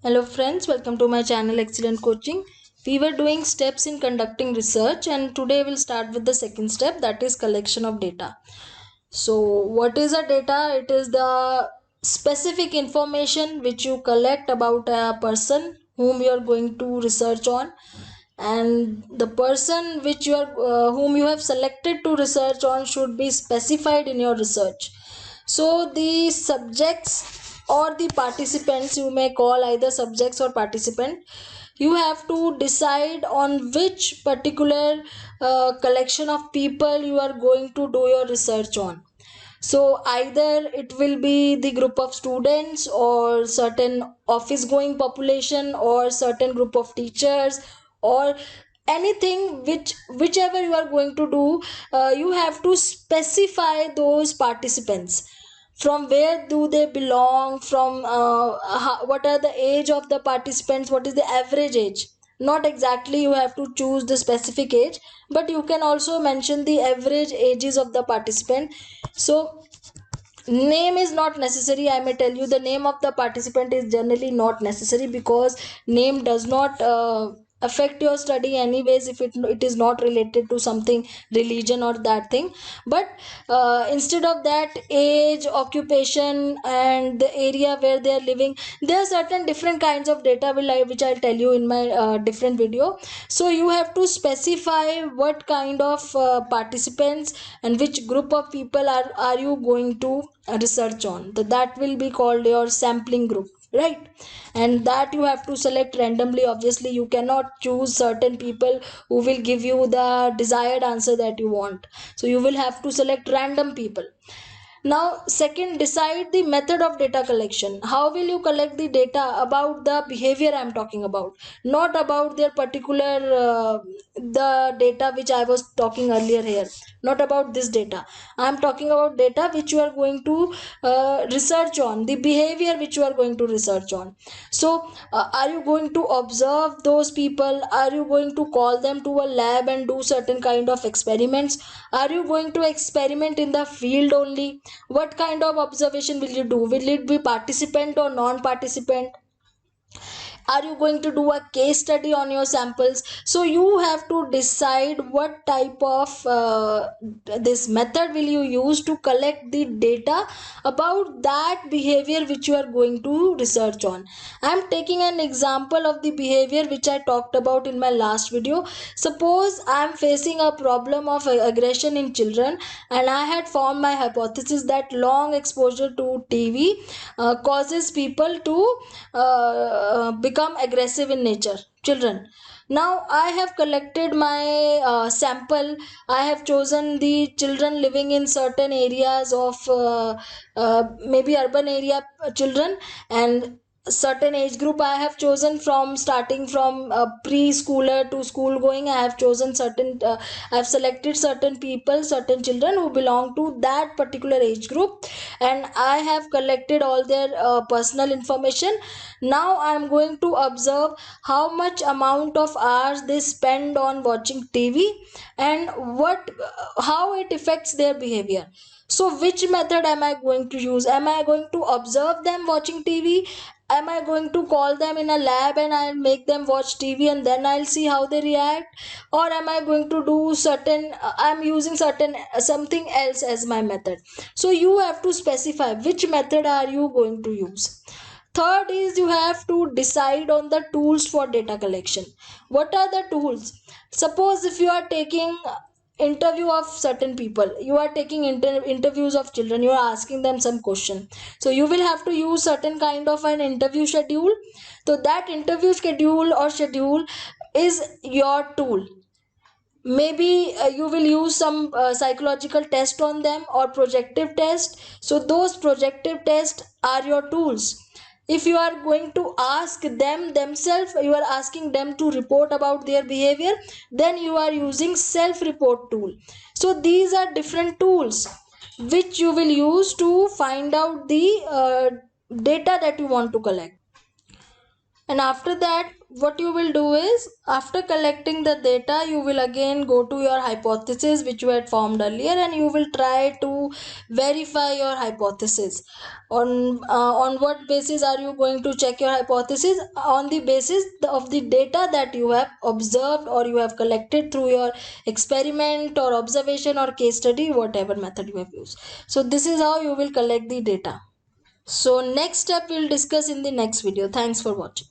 Hello friends, welcome to my channel Excellent Coaching. We were doing steps in conducting research and today we'll start with the second step, that is collection of data. So what is a data? It is the specific information which you collect about a person whom you are going to research on, and the person which you are whom you have selected to research on should be specified in your research. So the subjects or the participants, you may call either subjects or participant, you have to decide on which particular collection of people you are going to do your research on. So either it will be the group of students or certain office going population or certain group of teachers or anything, whichever you are going to do, you have to specify those participants, from where do they belong, from what are the age of the participants, what is the average age. Not exactly you have to choose the specific age, but you can also mention the average ages of the participant. So name is not necessary. I may tell you, the name of the participant is generally not necessary because name does not affect your study anyways if it is not related to something religion or that thing. But instead of that, age, occupation and the area where they are living, there are certain different kinds of data which I'll tell you in my different video. So you have to specify what kind of participants and which group of people are you going to research on. That will be called your sampling group, right? And that you have to select randomly. Obviously you cannot choose certain people who will give you the desired answer that you want, so you will have to select random people. Now second, decide the method of data collection. How will you collect the data about the behavior I am talking about, not about their particular the data which I was talking earlier here, not about this data. I am talking about data which you are going to research on, the behavior which you are going to research on. So are you going to observe those people? Are you going to call them to a lab and do certain kind of experiments? Are you going to experiment in the field only? What kind of observation will you do? Will it be participant or non-participant? Are you going to do a case study on your samples? So you have to decide what type of this method will you use to collect the data about that behavior which you are going to research on. I am taking an example of the behavior which I talked about in my last video. Suppose I am facing a problem of aggression in children, and I had formed my hypothesis that long exposure to TV causes people to become aggressive in nature, children. Now I have collected my sample. I have chosen the children living in certain areas of maybe urban area children, and certain age group I have chosen, from starting from preschooler to school going. I have chosen certain I have selected certain people, certain children who belong to that particular age group, and I have collected all their personal information. Now I am going to observe how much amount of hours they spend on watching TV, and what how it affects their behavior. So which method am I going to use? Am I going to observe them watching TV? Am I going to call them in a lab and I'll make them watch TV and then I'll see how they react? Or am I going to do certain I'm using certain something else as my method? So you have to specify which method are you going to use. Third is, you have to decide on the tools for data collection. What are the tools? Suppose if you are taking interview of certain people, you are taking interviews of children, you are asking them some question, so you will have to use certain kind of an interview schedule. So that interview schedule is your tool. Maybe you will use some psychological test on them or projective test. So those projective tests are your tools. If you are going to ask them themselves, you are asking them to report about their behavior, then you are using self report tool. So these are different tools which you will use to find out the data that you want to collect. And after that, what you will do is, after collecting the data, you will again go to your hypothesis which you had formed earlier, and you will try to verify your hypothesis. On what basis are you going to check your hypothesis? On the basis of the data that you have observed or you have collected through your experiment or observation or case study, whatever method you have used. So this is how you will collect the data. So next step we'll discuss in the next video. Thanks for watching.